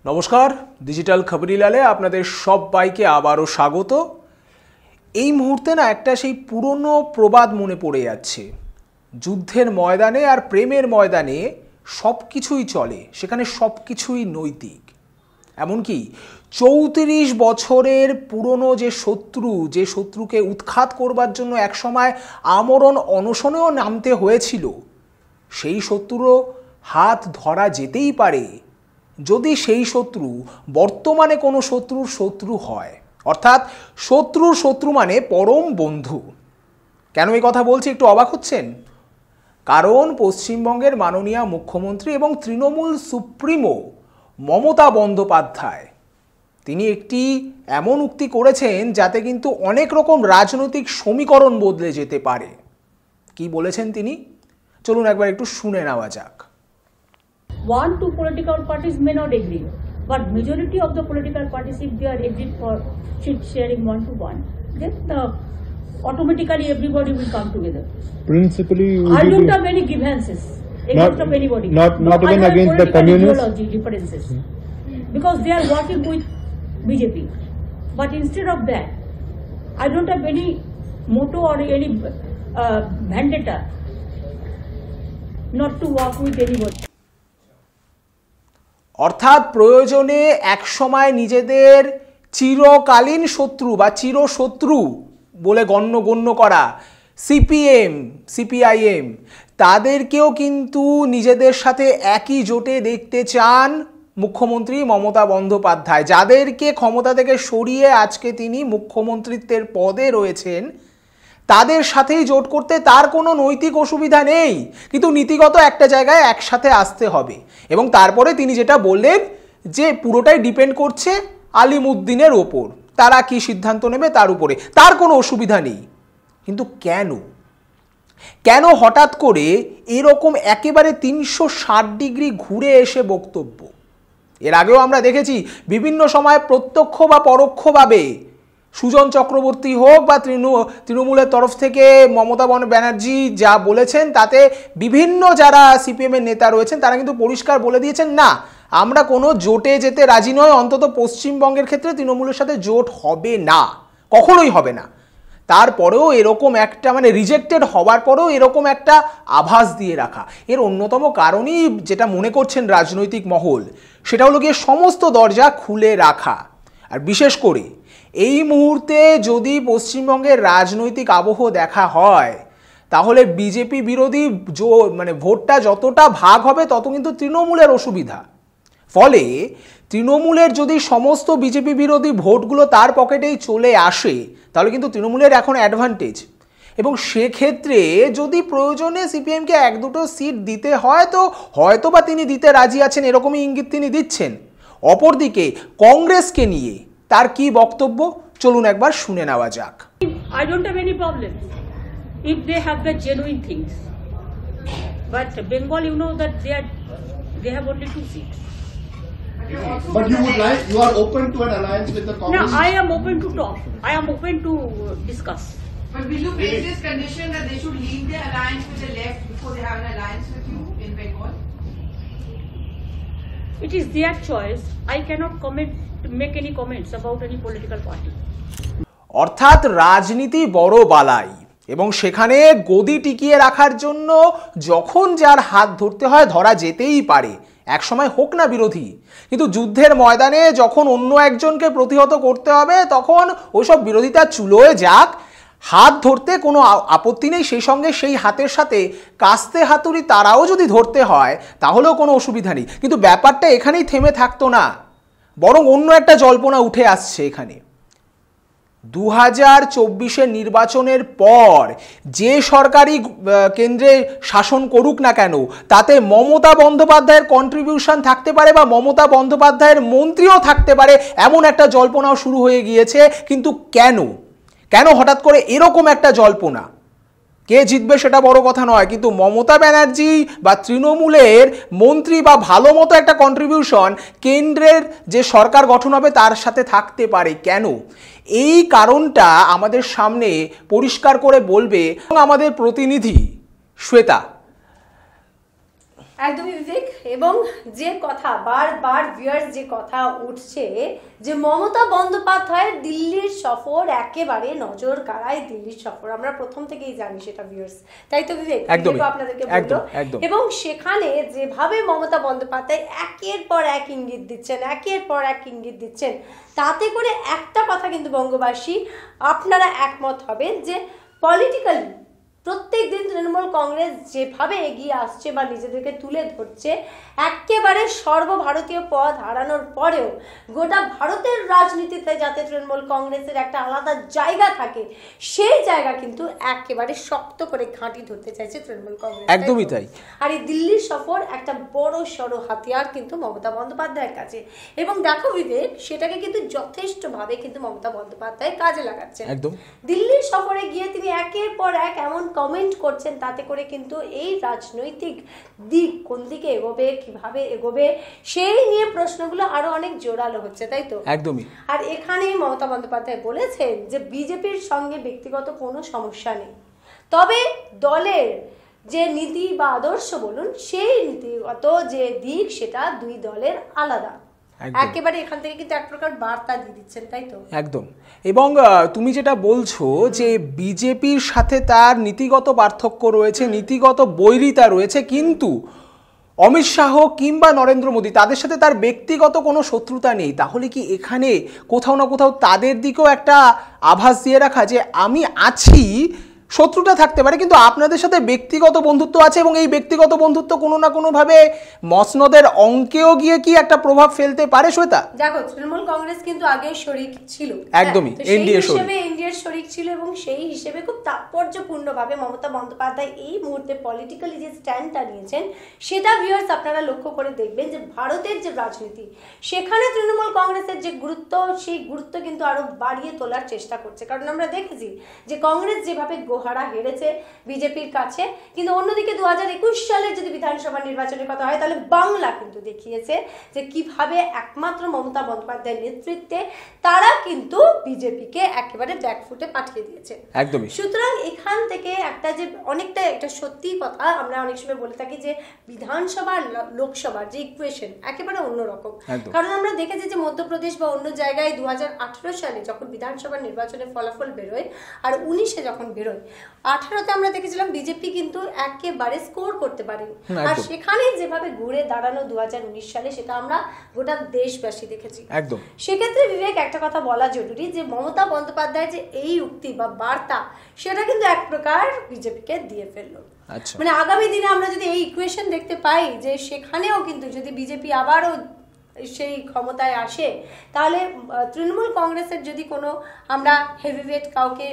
নমস্কার, ডিজিটাল খবরিলালে আপনাদের সবাইকে আবারও স্বাগত। এই মুহূর্তে না একটা সেই পুরনো প্রবাদ মনে পড়ে যাচ্ছে। যুদ্ধের ময়দানে আর প্রেমের ময়দানে সব কিছুই চলে, সেখানে সব কিছুই নৈতিক। এমনকি ৩৪ বছরের পুরনো যে শত্রুকে উৎখাত করবার জন্য একসময় আমরণ অনশনেও নামতে হয়েছিল, সেই শত্রুরও হাত ধরা যেতেই পারে যদি সেই শত্রু বর্তমানে কোনো শত্রু হয়, অর্থাৎ শত্রু মানে পরম বন্ধু। কেন এই কথা বলছি একটু অবাক হচ্ছেন? কারণ পশ্চিমবঙ্গের মাননীয় মুখ্যমন্ত্রী এবং তৃণমূল সুপ্রিমো মমতা বন্দ্যোপাধ্যায় তিনি একটি এমন উক্তি করেছেন যাতে কিন্তু অনেক রকম রাজনৈতিক সমীকরণ বদলে যেতে পারে। কি বলেছেন তিনি? চলুন একবার একটু শুনে নেওয়া যাক। Two political parties may not agree, but majority of the political parties, if they are agreed for seat sharing 1-to-1, then automatically everybody will come together. Principally, I don't have any grievances against of anybody. Not even against the communists. Ideology differences, because they are working with BJP. But instead of that, I don't have any motto or any vendetta not to work with anybody. অর্থাৎ প্রয়োজনে একসময় নিজেদের চিরকালীন শত্রু বা চিরশত্রু বলে গণ্য করা CPIM তাদেরকেও কিন্তু নিজেদের সাথে একই জোটে দেখতে চান মুখ্যমন্ত্রী মমতা বন্দ্যোপাধ্যায়। যাদেরকে ক্ষমতা থেকে সরিয়ে আজকে তিনি মুখ্যমন্ত্রীত্বের পদে রয়েছেন, তাদের সাথেই জোট করতে তার কোনো নৈতিক অসুবিধা নেই, কিন্তু নীতিগত একটা জায়গায় একসাথে আসতে হবে। এবং তারপরে তিনি যেটা বললেন যে পুরোটাই ডিপেন্ড করছে আলিমুদ্দিনের ওপর, তারা কি সিদ্ধান্ত নেবে তার উপরে, তার কোনো অসুবিধা নেই। কিন্তু কেন হঠাৎ করে এরকম একেবারে ৩৬০ ডিগ্রি ঘুরে এসে বক্তব্য? এর আগেও আমরা দেখেছি বিভিন্ন সময় প্রত্যক্ষ বা পরোক্ষভাবে সুজন চক্রবর্তী হোক বা তৃণমূলের তরফ থেকে মমতা ব্যানার্জি যা বলেছেন, তাতে বিভিন্ন যারা সিপিএমের নেতা রয়েছেন তারা কিন্তু পরিষ্কার বলে দিয়েছেন, না আমরা কোনো জোটে যেতে রাজি নয়, অন্তত পশ্চিমবঙ্গের ক্ষেত্রে তৃণমূলের সাথে জোট হবে না, কখনোই হবে না। তারপরেও এরকম একটা রিজেক্টেড হওয়ার পরেও এরকম একটা আভাস দিয়ে রাখা, এর অন্যতম কারণই যেটা মনে করছেন রাজনৈতিক মহল, সেটা হলো গিয়ে সমস্ত দরজা খুলে রাখা। আর বিশেষ করে এই মুহূর্তে যদি পশ্চিমবঙ্গের রাজনৈতিক আবহ দেখা হয়, তাহলে বিজেপি বিরোধী ভোটটা যতটা ভাগ হবে তত কিন্তু তৃণমূলের অসুবিধা। ফলে তৃণমূলের যদি সমস্ত বিজেপি বিরোধী ভোটগুলো তার পকেটেই চলে আসে, তাহলে কিন্তু তৃণমূলের এখন অ্যাডভান্টেজ। এবং সেক্ষেত্রে যদি প্রয়োজনে সিপিএমকে 1-2 সিট দিতে হয়, তো হয়তো বা তিনি দিতে রাজি আছেন, এরকমই ইঙ্গিত তিনি দিচ্ছেন। অপরদিকে কংগ্রেসকে নিয়ে তার কি বক্তব্য, চলুন একবার শুনে নেওয়া যাক। I don't have any problem if they have the genuine things, but Bengal, you know that they have only 2 seats. But you are open to an alliance with the Congress? No, I am open to talk. I am open to discuss. But will you make this condition that they should leave their alliance with the left before they have an alliance with you in Bengal? It is their choice. I cannot make any comments about any political party. অর্থাৎ রাজনীতি বড় বালাই, এবং সেখানে গদি টিকিয়ে রাখার জন্য যখন যার হাত ধরতে হয় ধরা যেতেই পারে, একসময় হোক না বিরোধী। কিন্তু যুদ্ধের ময়দানে যখন অন্য একজনকে প্রতিহত করতে হবে, তখন ওইসব বিরোধিতা চুলোয় যাক, হাত ধরতে কোনো আপত্তি নেই। সেই সঙ্গে সেই হাতের সাথে কাস্তে হাতুড়ি তারাও যদি ধরতে হয় তাহলেও কোনো অসুবিধা নেই। কিন্তু ব্যাপারটা এখানেই থেমে থাকতো না, বরং অন্য একটা জল্পনা উঠে আসছে এখানে। 2024 নির্বাচনের পর যে সরকারি কেন্দ্রে শাসন করুক না কেন, তাতে মমতা বন্দ্যোপাধ্যায়ের কন্ট্রিবিউশন থাকতে পারে বা মমতা বন্দ্যোপাধ্যায়ের মন্ত্রীও থাকতে পারে, এমন একটা জল্পনাও শুরু হয়ে গিয়েছে। কিন্তু কেন হঠাৎ করে এরকম একটা জল্পনা? কে জিতবে সেটা বড় কথা নয়, কিন্তু মমতা ব্যানার্জি বা তৃণমূলের মন্ত্রী বা ভালো মতো একটা কন্ট্রিবিউশন কেন্দ্রের যে সরকার গঠন হবে তার সাথে থাকতে পারে। কেন? এই কারণটা আমাদের সামনে পরিষ্কার করে বলবে আমাদের প্রতিনিধি শ্বেতা। একদমই বিবেক, এবং যে কথা বারবার ভিউয়ার্স যে কথা উঠছে যে মমতা বন্দ্যোপাধ্যায়ের দিল্লির সফর একেবারে নজর কাড়ায়। দিল্লির সফর আমরা প্রথম থেকেই জানি সেটা ভিউয়ার্স, তাই তো বিবেক? আপনাদেরকে বললো, এবং সেখানে যেভাবে মমতা বন্দ্যোপাধ্যায় একের পর এক ইঙ্গিত দিচ্ছেন, একের পর এক ইঙ্গিত দিচ্ছেন, তাতে করে একটা কথা কিন্তু বঙ্গবাসী আপনারা একমত হবেন যে পলিটিক্যালি প্রত্যেক দিন তৃণমূল কংগ্রেস যেভাবে এগিয়ে আসছে বা নিজেদেরকে তুলে ধরছে, একেবারে সর্বভারতীয় পদ হারানোর পরেও গোটা ভারতের রাজনীতিতে যাতে তৃণমূল কংগ্রেসের একটা আলাদা জায়গা থাকে, সেই জায়গা কিন্তু একেবারে শক্ত করে ঘাঁটি ধরতে চাইছে তৃণমূল কংগ্রেস। একদমই তাই। আর এই দিল্লির সফর একটা বড় সড়ো হাতিয়ার কিন্তু মমতা বন্দ্যোপাধ্যায়ের কাছে, এবং দেখো বিবেক, সেটাকে কিন্তু যথেষ্টভাবে কিন্তু মমতা বন্দ্যোপাধ্যায় কাজে লাগাচ্ছেন। একদম দিল্লির সফরে গিয়ে তিনি একের পর এক এমন কমেন্ট করছেন, তাতে করে কিন্তু এই রাজনৈতিক দিক কোন দিকে এগোবে, কিভাবে এগোবে, সেই নিয়ে প্রশ্নগুলো আরো অনেক জোরালো হচ্ছে, তাই তো? একদমই। আর এখানেই মমতা বন্দ্যোপাধ্যায় বলেছেন যে বিজেপির সঙ্গে ব্যক্তিগত কোনো সমস্যা নেই, তবে দলের যে নীতি বা আদর্শ বলুন, সেই নীতিগত যে দিক সেটা দুই দলের আলাদা। একেবারে এখান থেকে কিন্তু এক প্রকার বার্তা দিয়ে দিচ্ছেন, তাই তো? একদম। এবং তুমি যেটা বলছো যে বিজেপির সাথে তার নীতিগত পার্থক্য রয়েছে, নীতিগত বৈরিতা রয়েছে, কিন্তু অমিত শাহ কিংবা নরেন্দ্র মোদী তাদের সাথে তার ব্যক্তিগত কোনো শত্রুতা নেই, তাহলে কি এখানে কোথাও না কোথাও তাদের দিকেও একটা আভাস দিয়ে রাখা যে আমি আছি, শত্রুতা থাকতে পারে কিন্তু আপনাদের সাথে ব্যক্তিগত বন্ধুত্ব আছে, এবং এই ব্যক্তিগত বন্ধুত্ব কোনো না কোনোভাবে মসনদের অঙ্কেও গিয়ে কি একটা প্রভাব ফেলতে পারে? শ্বেতা, দেখো, তৃণমূল কংগ্রেস কিন্তু আগে শরিক ছিল, একদমই এনডিএর শরিক ছিল, এবং সেই হিসেবে খুব তাৎপর্যপূর্ণভাবে মমতা বন্দ্যোপাধ্যায় এই মুহূর্তে পলিটিক্যালি যে স্ট্যান্ডটা নিয়েছেন, সেটা ভিউয়ার্স আপনারা লক্ষ্য করে দেখবেন যে ভারতের যে রাজনীতি, সেখানে তৃণমূল কংগ্রেসের যে গুরুত্ব, সেই গুরুত্ব কিন্তু আরো বাড়িয়ে তোলার চেষ্টা করছে। কারণ আমরা দেখেছি যে কংগ্রেস যেভাবে গোহারা হেরেছে বিজেপির কাছে, কিন্তু অন্যদিকে 2021 সালের যদি বিধানসভা নির্বাচনের কথা হয়, তাহলে বাংলা কিন্তু দেখিয়েছে যে কিভাবে একমাত্র মমতা বন্দ্যোপাধ্যায়ের নেতৃত্বে তারা কিন্তু বিজেপিকে একেবারে ব্যাকফুটে পাঠিয়ে দিয়েছে। একদমই। সুতরাং এখান থেকে একটা যে অনেকটা একটা সত্যি কথা আমরা অনেক সময় বলে থাকি যে বিধানসভা লোকসভার যে ইকুয়েশন একেবারে অন্যরকম। কারণ আমরা দেখেছি যে মধ্যপ্রদেশ বা অন্য জায়গায় 2018 সালে যখন বিধানসভা নির্বাচনের ফলাফল বেরোয় আর 19-এ যখন বেরোয়, 18-তে আমরা দেখেছিলাম বিজেপি কিন্তু একেবারে স্কোর করতে পারেনি, আর সেখানে যেভাবে ঘুরে দাঁড়ানো 2019 সালে, সেটা আমরা গোটা দেশবাসী দেখেছি। একদম। সেক্ষেত্রে বিবেক, একটা কথা বলা জরুরি যে মমতা বন্দ্যোপাধ্যায় যে এই উক্তি বা বার্তা, সেটা কিন্তু এক প্রকার বিজেপিকে দিয়ে ফেললো। মানে আগামী দিনে আমরা যদি এই ইকুয়েশন দেখতে পাই যে সেখানেও কিন্তু যদি বিজেপি আবারও সেই ক্ষমতায় আসে, তাহলে তৃণমূল কংগ্রেসের যদি কোনো আমরা হেভিওয়েট কাউকে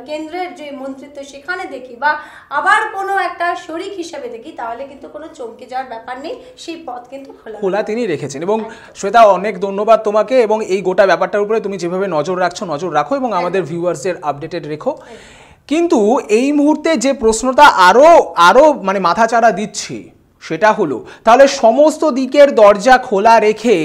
কেন্দ্রের যে মন্ত্রিত্ব সেখানে দেখি বা আবার কোনো একটা শরিক হিসেবে দেখি, তাহলে কিন্তু কোনো চমকে যাওয়ার ব্যাপার নেই, সেই পথ কিন্তু খোলা তিনি রেখেছেন। এবং শ্বেতা, অনেক ধন্যবাদ তোমাকে, এবং এই গোটা ব্যাপারটার উপরে তুমি যেভাবে নজর রাখো এবং আমাদের ভিউয়ার্সদের আপডেটেড রেখো। কিন্তু এই মুহূর্তে যে প্রশ্নটা আরো মানে মাথাচাড়া দিচ্ছি, সেটা হলো তাহলে সমস্ত দিকের দরজা খোলা রেখে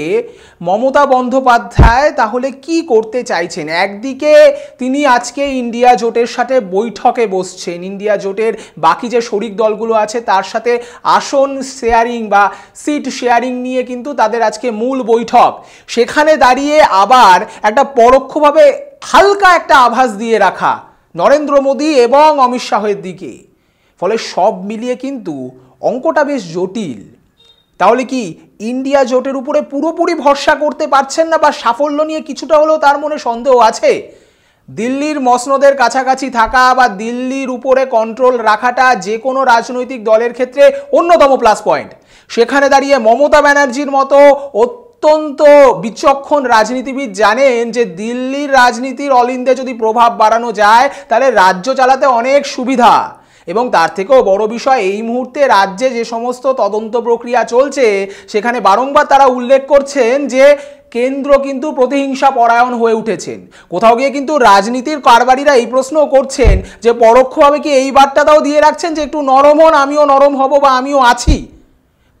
মমতা বন্দ্যোপাধ্যায় তাহলে কি করতে চাইছেন? একদিকে তিনি আজকে ইন্ডিয়া জোটের সাথে বৈঠকে বসছেন, ইন্ডিয়া জোটের বাকি যে শরিক দলগুলো আছে তার সাথে আসন শেয়ারিং বা সিট শেয়ারিং নিয়ে কিন্তু তাদের আজকে মূল বৈঠক। সেখানে দাঁড়িয়ে আবার একটা পরোক্ষভাবে হালকা একটা আভাস দিয়ে রাখা নরেন্দ্র মোদী এবং অমিত শাহের দিকে, ফলে সব মিলিয়ে কিন্তু অঙ্কটা বেশ জটিল। তাহলে কি ইন্ডিয়া জোটের উপরে পুরোপুরি ভরসা করতে পারছেন না, বা সাফল্য নিয়ে কিছুটা হলেও তার মনে সন্দেহ আছে? দিল্লির মসনদের কাছাকাছি থাকা বা দিল্লির উপরে কন্ট্রোল রাখাটা যে কোনো রাজনৈতিক দলের ক্ষেত্রে অন্যতম প্লাস পয়েন্ট। সেখানে দাঁড়িয়ে মমতা ব্যানার্জির মতো অত্যন্ত বিচক্ষণ রাজনীতিবিদ জানেন যে দিল্লির রাজনীতির অল ইন্ডিয়া যদি প্রভাব বাড়ানো যায় তাহলে রাজ্য চালাতে অনেক সুবিধা। এবং তার থেকেও বড় বিষয়, এই মুহূর্তে রাজ্যে যে সমস্ত তদন্ত প্রক্রিয়া চলছে সেখানে বারংবার তারা উল্লেখ করছেন যে কেন্দ্র কিন্তু প্রতিহিংসা পরায়ণ হয়ে উঠেছেন। কোথাও গিয়ে কিন্তু রাজনীতির কারবারিরা এই প্রশ্নও করছেন যে পরোক্ষভাবে কি এই বার্তাটাও দিয়ে রাখছেন যে একটু নরম হন, আমিও নরম হব বা আমিও আছি।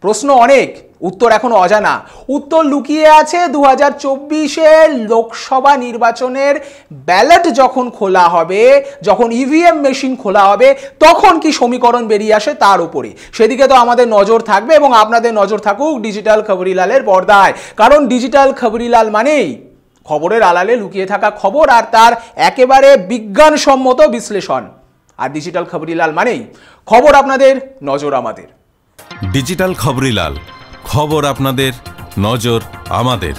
প্রশ্ন অনেক, উত্তর এখন অজানা। উত্তর লুকিয়ে আছে 2024-এর লোকসভা নির্বাচনের ব্যালট যখন খোলা হবে, যখন ইভিএম মেশিন খোলা হবে, তখন কি সমীকরণ বেরিয়ে আসে তার উপরে। সেদিকে তো আমাদের নজর থাকবে এবং আপনাদের নজর থাকুক ডিজিটাল খবরিলালের পর্দায়। কারণ ডিজিটাল খবরিলাল মানেই খবরের আড়ালে লুকিয়ে থাকা খবর আর তার একেবারে বিজ্ঞানসম্মত বিশ্লেষণ। আর ডিজিটাল খবরিলাল মানেই খবর আপনাদের, নজর আমাদের। ডিজিটাল খবরিলাল, খবর আপনাদের, নজর আমাদের।